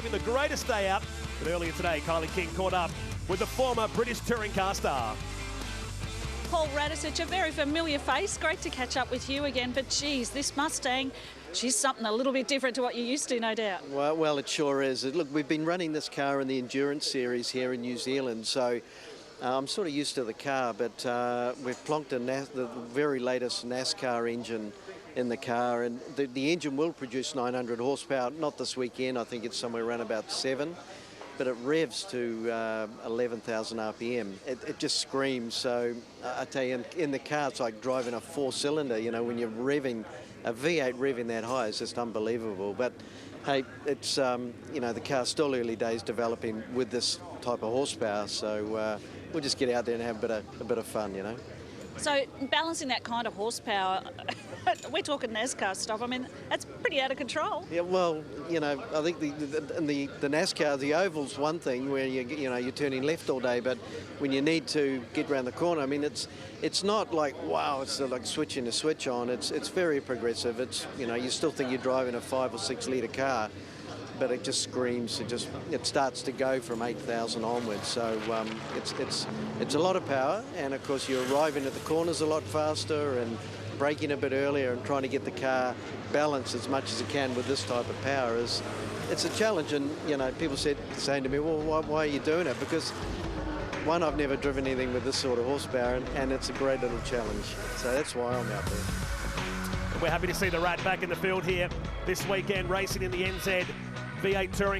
Having the greatest day out, but earlier today, Kylie King caught up with the former British touring car star. Paul Radisich, a very familiar face. Great to catch up with you again, but geez, this Mustang, she's something a little bit different to what you're used to, no doubt. Well, it sure is. Look, we've been running this car in the Endurance Series here in New Zealand, so I'm sort of used to the car, but we've plonked the very latest NASCAR engine in the car, and the engine will produce 900 horsepower, not this weekend. I think it's somewhere around about 7, but it revs to 11,000 RPM. It just screams. So I tell you, in the car, it's like driving a 4-cylinder. You know, when you're revving, a V8 revving that high is just unbelievable. But hey, it's, you know, the car's still early days developing with this type of horsepower, so we'll just get out there and have a bit of fun, you know. So balancing that kind of horsepower, we're talking NASCAR stuff. I mean, that's pretty out of control. Yeah, well, you know, I think the NASCAR, the oval's one thing where you're turning left all day, but when you need to get around the corner, I mean, it's not like wow, it's like switching a switch on. It's very progressive. It's, you know, you still think you're driving a 5 or 6 litre car, but it just screams. It starts to go from 8,000 onwards. So it's a lot of power, and of course you're arriving at the corners a lot faster and braking a bit earlier and trying to get the car balanced as much as it can with this type of power. It's a challenge, and you know, people saying to me, well, why are you doing it? Because one, I've never driven anything with this sort of horsepower, and it's a great little challenge. So that's why I'm out there. We're happy to see the Rat back in the field here this weekend, racing in the NZ V8 Touring